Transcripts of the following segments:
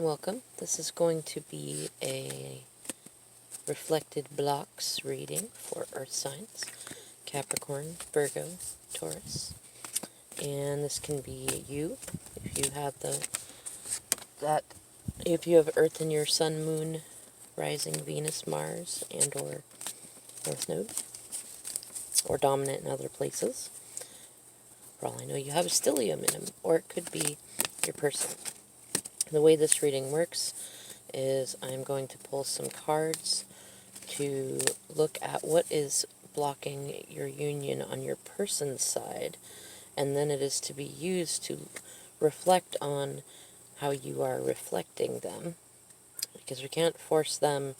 welcome. This is going to be a reflected blocks reading for Earth signs, Capricorn, Virgo, Taurus. And this can be you, if you have if you have Earth in your Sun, Moon, Rising, Venus, Mars, and or North Node, or dominant in other places. For all I know, you have a stellium in them, or it could be your person. The way this reading works is I'm going to pull some cards to look at what is blocking your union on your person's side, and then it is to be used to reflect on how you are reflecting them, because we can't force them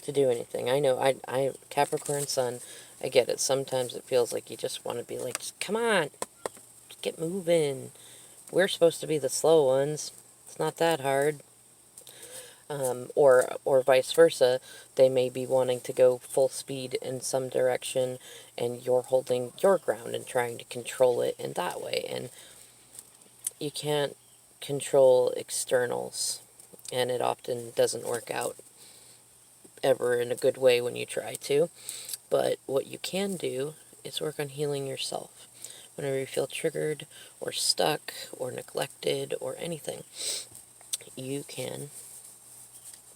to do anything. I know, I Capricorn Sun, I get it. Sometimes it feels like you just want to be like, just come on, get moving. We're supposed to be the slow ones. It's not that hard. Or vice versa. They may be wanting to go full speed in some direction, and you're holding your ground and trying to control it in that way. And you can't control externals, and it often doesn't work out ever in a good way when you try to. But what you can do is work on healing yourself. Whenever you feel triggered or stuck or neglected or anything, you can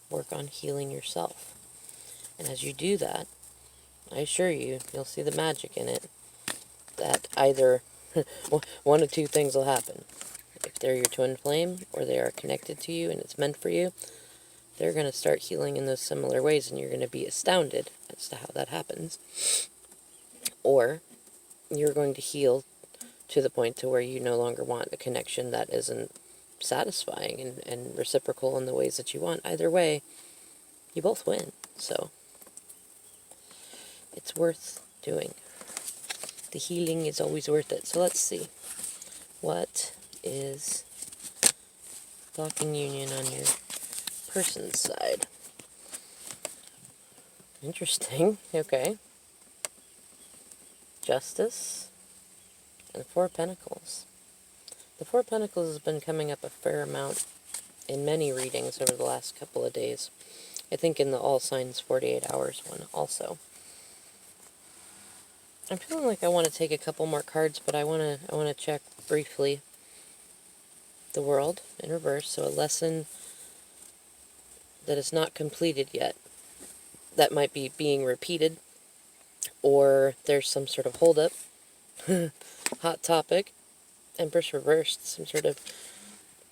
work on healing yourself. And as you do that, I assure you, you'll see the magic in it, that either one of two things will happen. If they're your twin flame, or they are connected to you and it's meant for you, they're going to start healing in those similar ways, and you're going to be astounded as to how that happens. Or you're going to heal to the point to where you no longer want a connection that isn't satisfying and reciprocal in the ways that you want. Either way, you both win. So it's worth doing. The healing is always worth it. So let's see. What is blocking union on your person's side? Interesting. Okay. Justice and Four of Pentacles. The Four of Pentacles has been coming up a fair amount in many readings over the last couple of days. I think in the All Signs 48 Hours one also. I'm feeling like I want to take a couple more cards, but I want to check briefly the World in reverse. So a lesson that is not completed yet, that might be being repeated, or there's some sort of holdup. Hot topic. Empress reversed, some sort of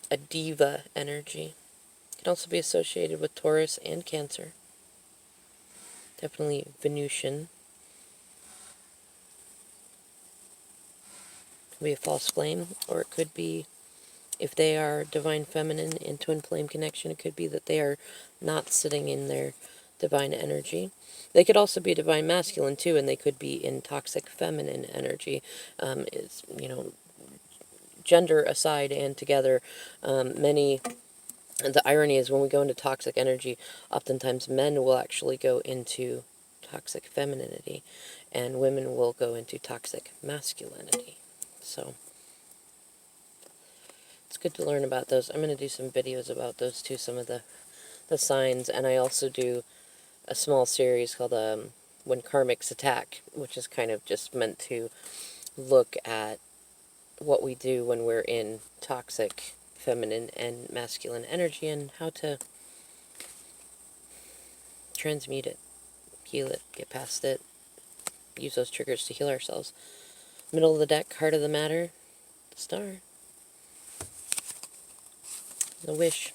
a diva energy. It can also be associated with Taurus and Cancer. Definitely Venusian. Could be a false flame, or it could be, if they are divine feminine in twin flame connection, it could be that they are not sitting in their divine energy. They could also be divine masculine too, and they could be in toxic feminine energy. Gender aside and together, the irony is when we go into toxic energy, oftentimes men will actually go into toxic femininity, and women will go into toxic masculinity. So it's good to learn about those. I'm going to do some videos about those too, some of the signs, and I also do a small series called When Karmics Attack, which is kind of just meant to look at what we do when we're in toxic feminine and masculine energy, and how to transmute it, heal it, get past it, use those triggers to heal ourselves. Middle of the deck, Heart of the Matter, the Star. The wish.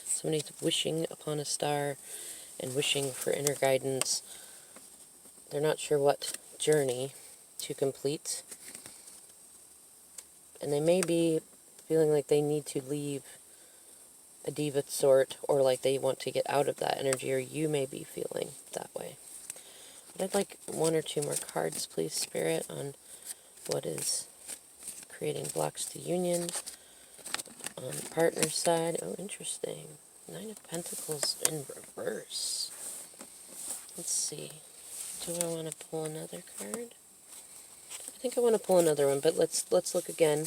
Somebody's wishing upon a star and wishing for inner guidance. They're not sure what journey to complete. And they may be feeling like they need to leave a diva sort, or like they want to get out of that energy, or you may be feeling that way. But I'd like one or two more cards, please, Spirit, on what is creating blocks to union on the partner's side. Oh, interesting. 9 of Pentacles in reverse. Let's see. Do I want to pull another card? I think I want to pull another one, but let's look again.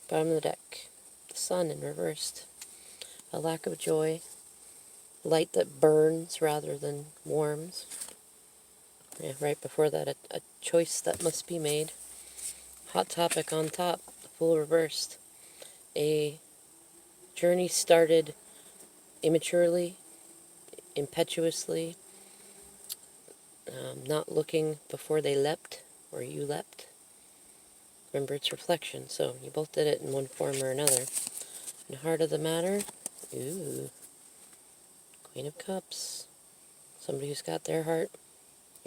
Bottom of the deck. The Sun in reversed. a lack of joy, light that burns rather than warms. Yeah, right before that, a choice that must be made. Hot topic on top, the Fool reversed. A journey started immaturely, impetuously, not looking before they leapt, or you leapt. Remember, it's reflection, so you both did it in one form or another. And heart of the matter, ooh, Queen of Cups. Somebody who's got their heart,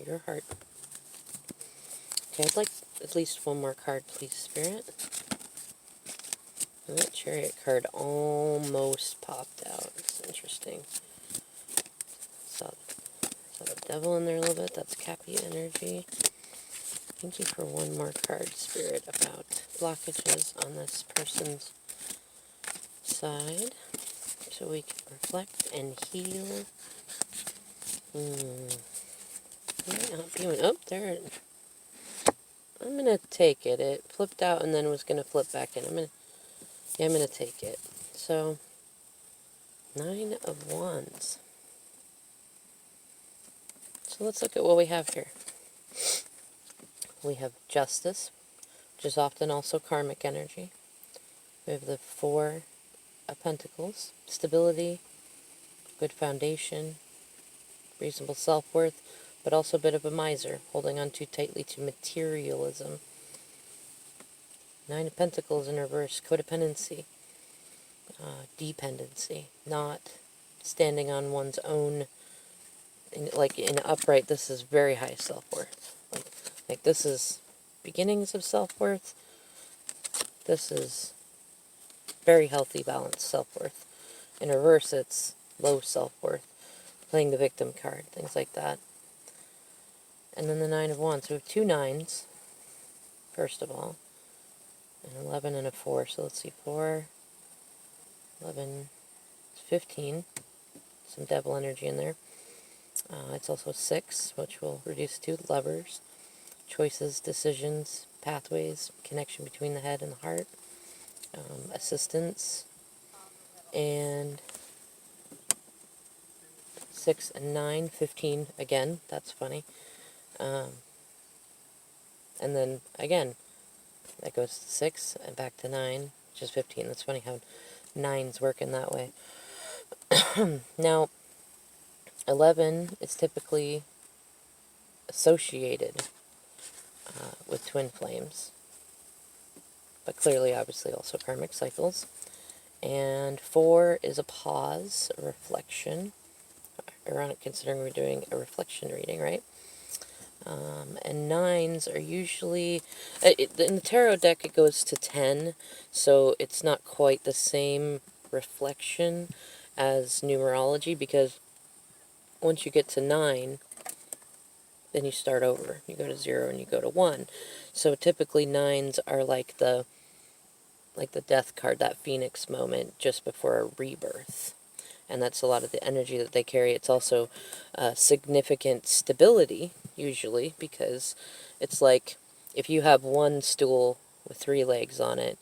your heart. Okay, I'd like at least one more card, please, Spirit. And that Chariot card almost popped out. It's interesting. Saw the Devil in there a little bit. That's Cappy energy. Thank you for one more card, Spirit, about blockages on this person's side. So we can reflect and heal. Might not be one. Oh, there. I'm going to take it. It flipped out and then was going to flip back in. I'm going to take it. So, 9 of Wands. So let's look at what we have here. We have Justice, which is often also karmic energy. We have the 4 of Pentacles, stability, good foundation, reasonable self-worth, but also a bit of a miser, holding on too tightly to materialism. 9 of Pentacles in reverse, codependency, dependency, not standing on one's own. Like in upright, this is very high self-worth. Like this is beginnings of self-worth. This is very healthy, balanced self-worth. In reverse, it's low self-worth. Playing the victim card, things like that. And then the 9 of Wands. So we have 2 9s, first of all. An 11 and a 4. So let's see, 4, 11, 15. Some devil energy in there. It's also 6, which will reduce to Lovers. Choices, decisions, pathways, connection between the head and the heart. Assistance. And 6 and 9, 15 again. That's funny. And then again, that goes to 6 and back to 9, which is 15. That's funny how 9s work in that way. Now, 11 is typically associated with twin flames, but clearly, obviously, also karmic cycles. And 4 is a pause, a reflection. Ironic considering we're doing a reflection reading, right? And 9s are usually, in the tarot deck it goes to 10, so it's not quite the same reflection as numerology, because once you get to 9, then you start over. You go to 0 and you go to 1. So typically 9s are like the death card, that phoenix moment just before a rebirth. And that's a lot of the energy that they carry. It's also significant stability, usually, because it's like if you have one stool with 3 legs on it,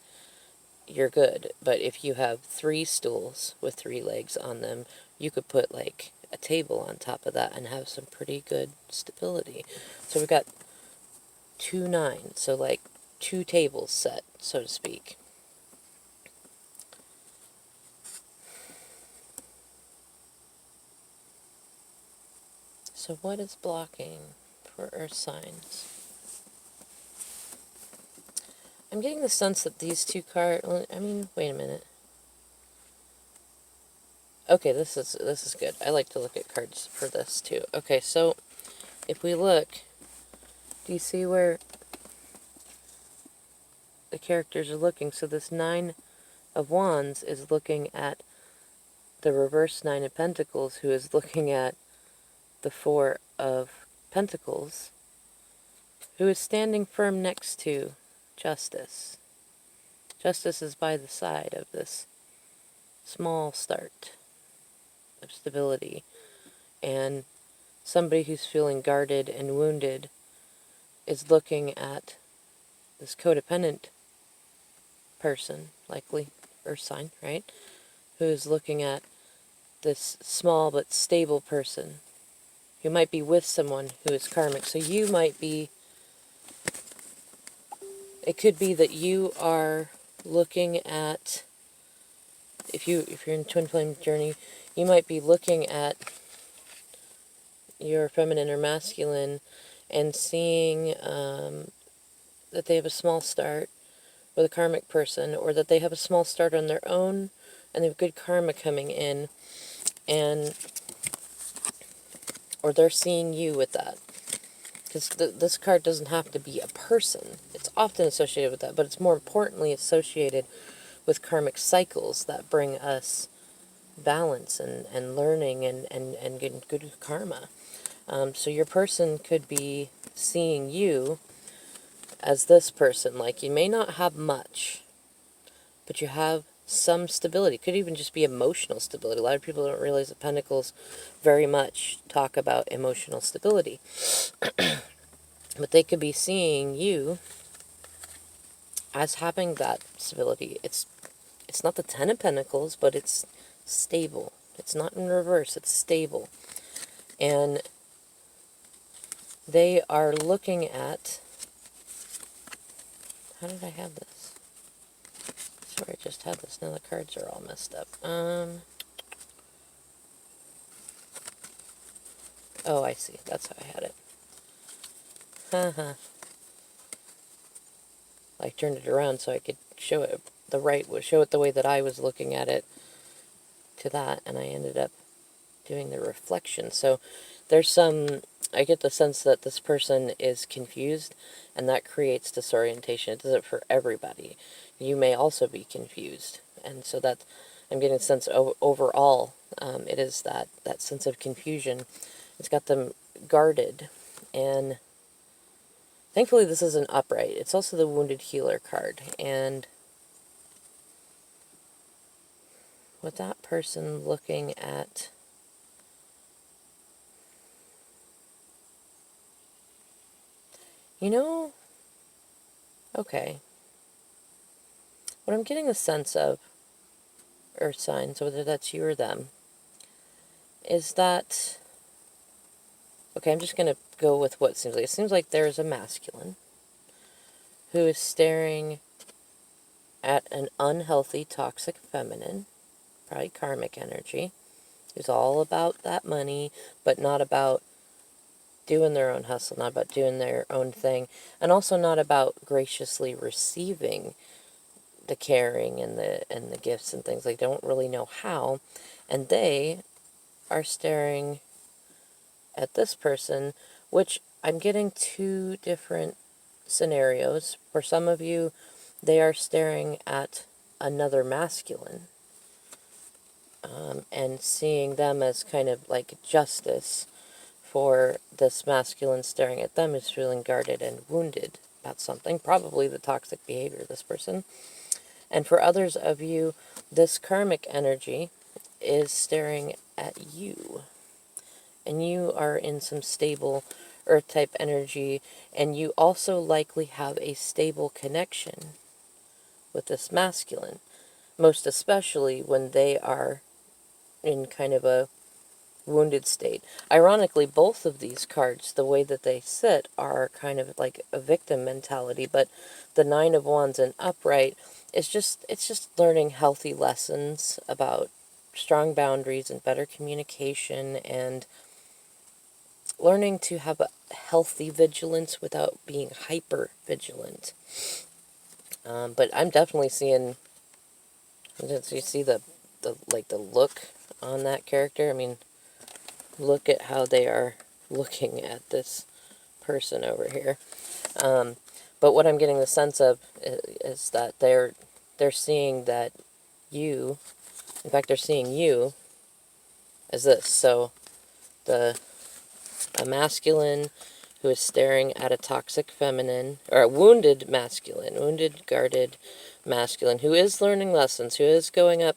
you're good. But if you have 3 stools with 3 legs on them, you could put like a table on top of that and have some pretty good stability. So we've got 2 9s, so like 2 tables set, so to speak. So what is blocking for earth signs? I'm getting the sense that these 2 cards, I mean, wait a minute. Okay, this is good. I like to look at cards for this too. Okay, so if we look, do you see where the characters are looking? So this 9 of Wands is looking at the reverse 9 of Pentacles, who is looking at the 4 of Pentacles, who is standing firm next to Justice. Justice is by the side of this small start of stability, and somebody who's feeling guarded and wounded is looking at this codependent person, likely earth sign, right, who's looking at this small but stable person who might be with someone who is karmic. So you might be, it could be that you are looking at, if you're in twin flame journey, you might be looking at your feminine or masculine and seeing that they have a small start with a karmic person, or that they have a small start on their own and they have good karma coming in, and or they're seeing you with that. Because this card doesn't have to be a person. It's often associated with that, but it's more importantly associated with karmic cycles that bring us balance and learning and good karma. So your person could be seeing you as this person. Like, you may not have much, but you have some stability. It could even just be emotional stability. A lot of people don't realize that Pentacles very much talk about emotional stability. But they could be seeing you as having that stability. It's not the Ten of Pentacles, but it's stable. It's not in reverse, it's stable. And they are looking at, how did I have this? Sorry, I just had this. Now the cards are all messed up. Oh, I see. That's how I had it. Haha. I turned it around so I could show it show it the way that I was looking at it to that, and I ended up doing the reflection. So there's I get the sense that this person is confused, and that creates disorientation. It does it for everybody. You may also be confused, and so that I'm getting a sense overall, it is that sense of confusion. It's got them guarded, and thankfully this is an upright. It's also the Wounded Healer card, and with that person looking at, okay, what I'm getting a sense of, earth signs, whether that's you or them, is that, okay, I'm just going to go with what seems like. It seems like there's a masculine who is staring at an unhealthy, toxic feminine, probably karmic energy, who's all about that money, but not about doing their own hustle, not about doing their own thing, and also not about graciously receiving the caring and the gifts and things. They don't really know how, and they are staring at this person, which I'm getting two different scenarios. For some of you, they are staring at another masculine, and seeing them as kind of like justice for this masculine staring at them, is feeling guarded and wounded about something, probably the toxic behavior of this person. And for others of you, this karmic energy is staring at you. And you are in some stable earth-type energy, and you also likely have a stable connection with this masculine, most especially when they are in kind of a wounded state. Ironically, both of these cards, the way that they sit, are kind of like a victim mentality, but the Nine of Wands and upright is just learning healthy lessons about strong boundaries and better communication, and learning to have a healthy vigilance without being hyper vigilant. But I'm definitely seeing, you see the look on that character. I mean, look at how they are looking at this person over here. But what I'm getting the sense of is that they're seeing that you, in fact, they're seeing you as this. So a masculine who is staring at a toxic feminine, or a wounded masculine, wounded, guarded masculine, who is learning lessons, who is going up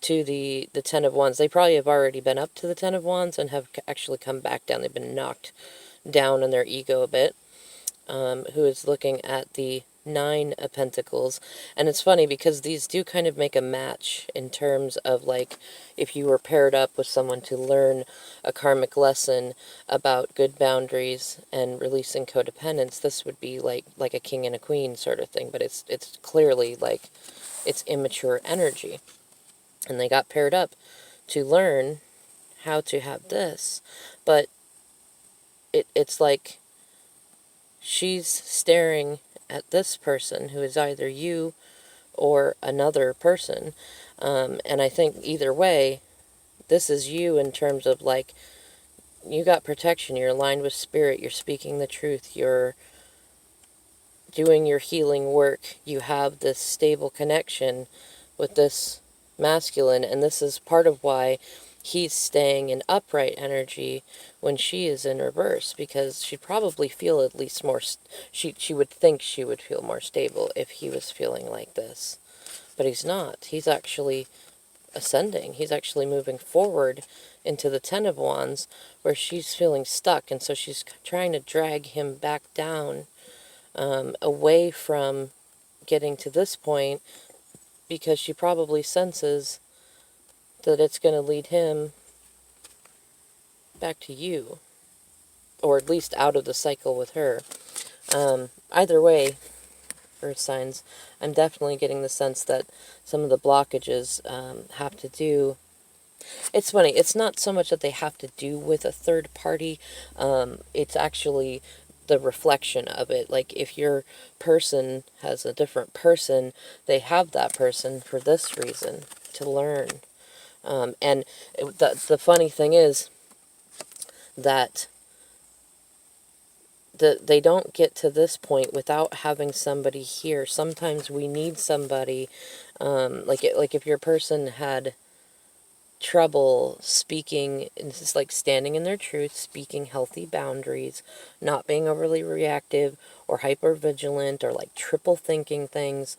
to the Ten of Wands. They probably have already been up to the Ten of Wands and have actually come back down. They've been knocked down in their ego a bit. Who is looking at the Nine of Pentacles. And it's funny because these do kind of make a match in terms of, like, if you were paired up with someone to learn a karmic lesson about good boundaries and releasing codependence, this would be like a king and a queen sort of thing. But it's clearly like it's immature energy. And they got paired up to learn how to have this. But it's like she's staring at this person who is either you or another person. And I think either way, this is you in terms of, like, you got protection, you're aligned with spirit, you're speaking the truth, you're doing your healing work, you have this stable connection with this masculine, and this is part of why he's staying in upright energy when she is in reverse, because she'd probably feel at least more, she would think she would feel more stable if he was feeling like this. But he's not. He's actually ascending. He's actually moving forward into the Ten of Wands, where she's feeling stuck, and so she's trying to drag him back down, away from getting to this point, because she probably senses that it's going to lead him back to you, or at least out of the cycle with her. Either way, Earth signs, I'm definitely getting the sense that some of the blockages have to do... It's funny, it's not so much that they have to do with a third party, it's actually the reflection of it. Like, if your person has a different person, they have that person for this reason, to learn. And the funny thing is that they don't get to this point without having somebody here. Sometimes we need somebody, like if your person had trouble speaking, and this is like standing in their truth, speaking healthy boundaries, not being overly reactive or hyper vigilant, or like triple thinking things,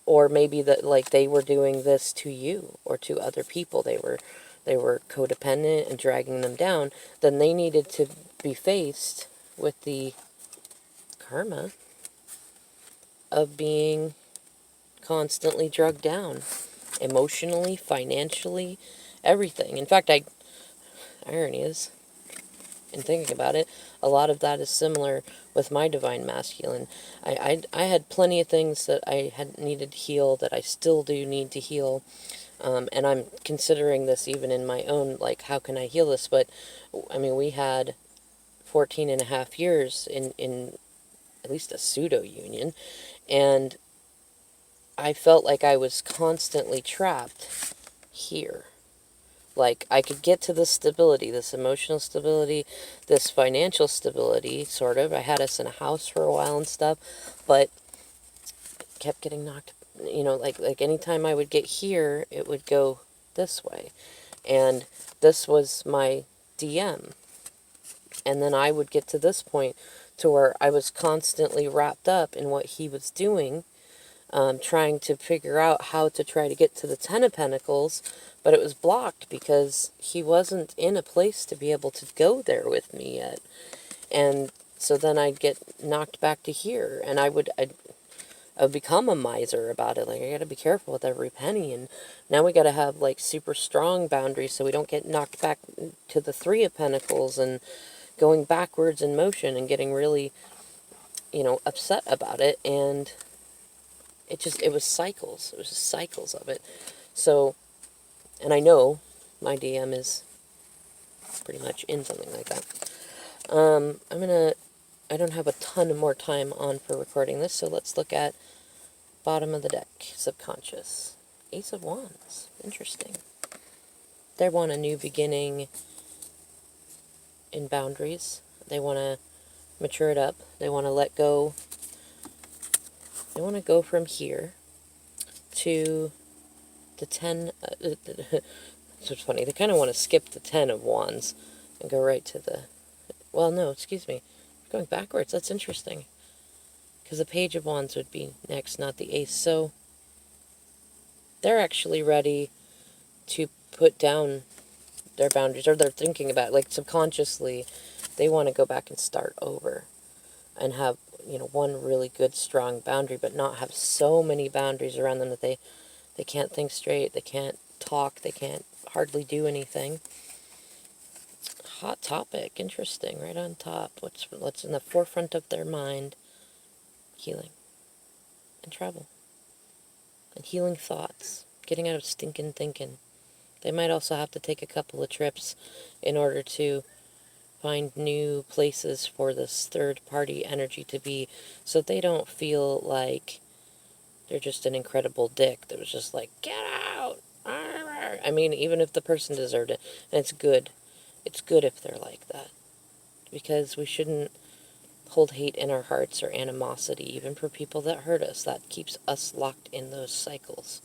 or maybe that, like, they were doing this to you or to other people, they were codependent and dragging them down, then they needed to be faced with the karma of being constantly drugged down, emotionally, financially, everything. In fact, irony is, in thinking about it, a lot of that is similar with my divine masculine. I had plenty of things that I had needed to heal, that I still do need to heal, and I'm considering this even in my own, like, how can I heal this? But I mean, we had 14 and a half years in at least a pseudo union, and I felt like I was constantly trapped here. Like, I could get to this stability, this emotional stability, this financial stability, sort of. I had us in a house for a while and stuff, but kept getting knocked, like anytime I would get here, it would go this way. And this was my DM. And then I would get to this point to where I was constantly wrapped up in what he was doing, trying to figure out how to try to get to the Ten of Pentacles, but it was blocked because he wasn't in a place to be able to go there with me yet. And so then I'd get knocked back to here, and I'd become a miser about it. Like, I gotta be careful with every penny, and now we gotta have, like, super strong boundaries so we don't get knocked back to the Three of Pentacles and going backwards in motion and getting really, upset about it. And it was cycles. It was just cycles of it. So, and I know my DM is pretty much in something like that. I don't have a ton more time on for recording this, so let's look at bottom of the deck, subconscious. Ace of Wands. Interesting. They want a new beginning in boundaries. They want to mature it up. They want to let go. They want to go from here to the 10. It's funny. They kind of want to skip the 10 of Wands and go right to the... Well, no, excuse me. Going backwards. That's interesting. Because the Page of Wands would be next, not the Ace. So they're actually ready to put down their boundaries, or they're thinking about it, like, subconsciously they want to go back and start over and have, one really good, strong boundary, but not have so many boundaries around them that they can't think straight, they can't talk, they can't hardly do anything. Hot topic, interesting, right on top. What's in the forefront of their mind? Healing and travel and healing thoughts, getting out of stinking thinking. They might also have to take a couple of trips in order to find new places for this third-party energy to be, so they don't feel like they're just an incredible dick that was just like, get out! I mean, even if the person deserved it, and it's good. It's good if they're like that. Because we shouldn't hold hate in our hearts or animosity, even for people that hurt us. That keeps us locked in those cycles.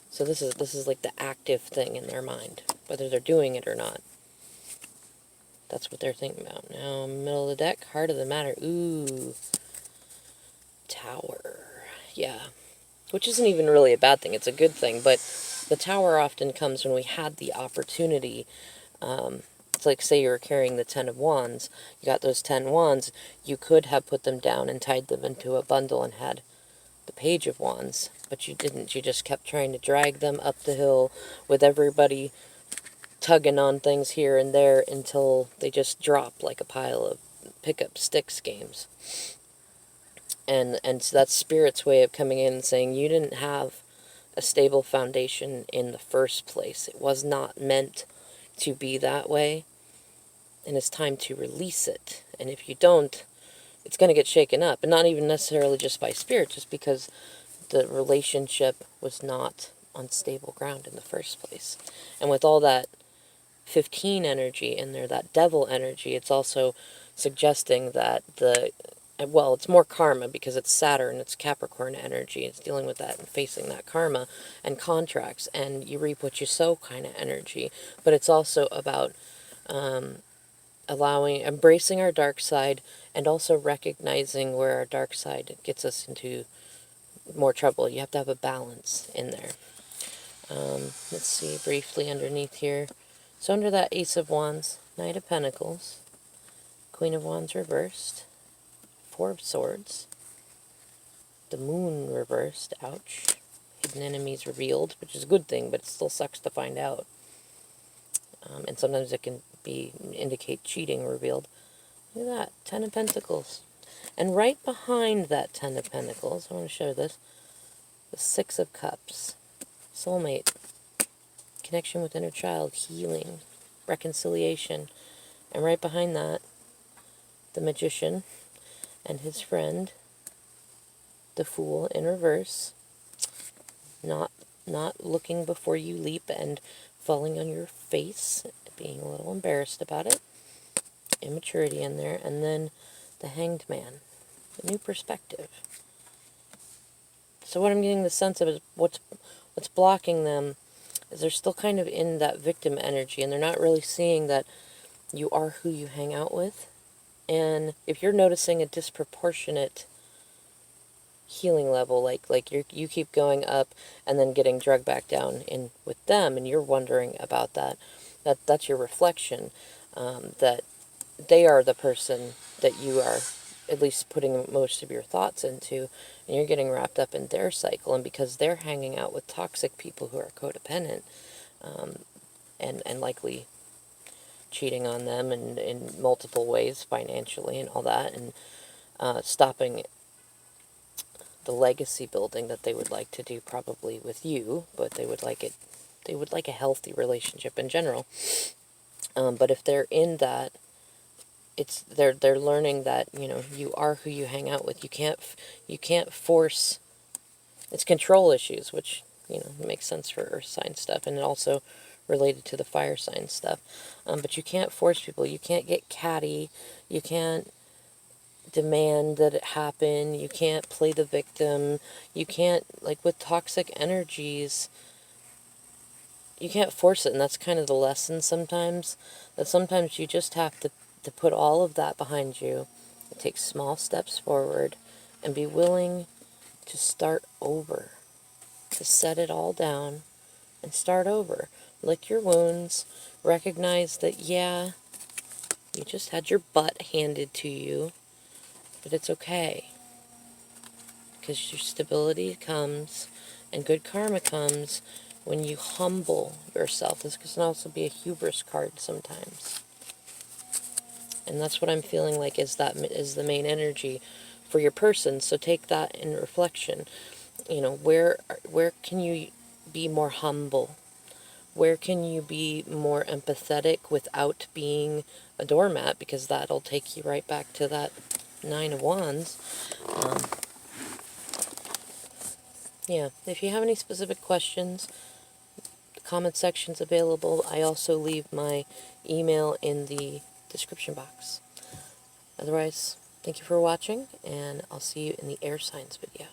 So this is like the active thing in their mind, whether they're doing it or not. That's what they're thinking about. Now, middle of the deck, heart of the matter. Ooh. Tower. Yeah. Which isn't even really a bad thing. It's a good thing. But the tower often comes when we had the opportunity. It's like, say you were carrying the 10 of Wands. You got those 10 Wands. You could have put them down and tied them into a bundle and had the Page of Wands. But you didn't. You just kept trying to drag them up the hill with everybody tugging on things here and there until they just drop like a pile of pick-up sticks games. And so that's Spirit's way of coming in and saying, you didn't have a stable foundation in the first place. It was not meant to be that way, and it's time to release it. And if you don't, it's going to get shaken up, and not even necessarily just by Spirit, just because the relationship was not on stable ground in the first place. And with all that 15 energy in there, that devil energy, it's also suggesting that it's more karma because it's Saturn, it's Capricorn energy, it's dealing with that and facing that karma and contracts, and you reap what you sow kind of energy. But it's also about embracing our dark side, and also recognizing where our dark side gets us into more trouble. You have to have a balance in there. Let's see briefly underneath here. So under that Ace of Wands, Knight of Pentacles, Queen of Wands reversed, Four of Swords, the Moon reversed, ouch, hidden enemies revealed, which is a good thing, but it still sucks to find out. And sometimes it can indicate cheating revealed. Look at that, Ten of Pentacles. And right behind that Ten of Pentacles, I want to show this, the Six of Cups, soulmate, connection with inner child, healing, reconciliation. And right behind that, the Magician and his friend, the Fool in reverse, not looking before you leap and falling on your face, being a little embarrassed about it, immaturity in there, and then the Hanged Man, a new perspective. So what I'm getting the sense of is what's blocking them is they're still kind of in that victim energy, and they're not really seeing that you are who you hang out with. And if you're noticing a disproportionate healing level, like you keep going up and then getting drugged back down in with them, and you're wondering about that's your reflection, that they are the person that you are at least putting most of your thoughts into, and you're getting wrapped up in their cycle. And because they're hanging out with toxic people who are codependent, and likely cheating on them in multiple ways, financially and all that, and stopping the legacy building that they would like to do probably with you, but they would like a healthy relationship in general. But if they're in that, they're learning that, you are who you hang out with. You can't force. It's control issues, which makes sense for earth sign stuff, and also related to the fire sign stuff. But you can't force people. You can't get catty. You can't demand that it happen. You can't play the victim. You can't, like with toxic energies, you can't force it. And that's kind of the lesson sometimes, that sometimes you just have to put all of that behind you, take small steps forward, and be willing to start over, to set it all down and start over. Lick your wounds, recognize that, yeah, you just had your butt handed to you, But it's okay, because your stability comes and good karma comes when you humble yourself. This can also be a hubris card sometimes. And that's what I'm feeling like is the main energy for your person. So take that in reflection. You know, where can you be more humble? Where can you be more empathetic without being a doormat? Because that'll take you right back to that Nine of Wands. Yeah, if you have any specific questions, the comment section's available. I also leave my email in the description box. Otherwise, thank you for watching, and I'll see you in the air signs video.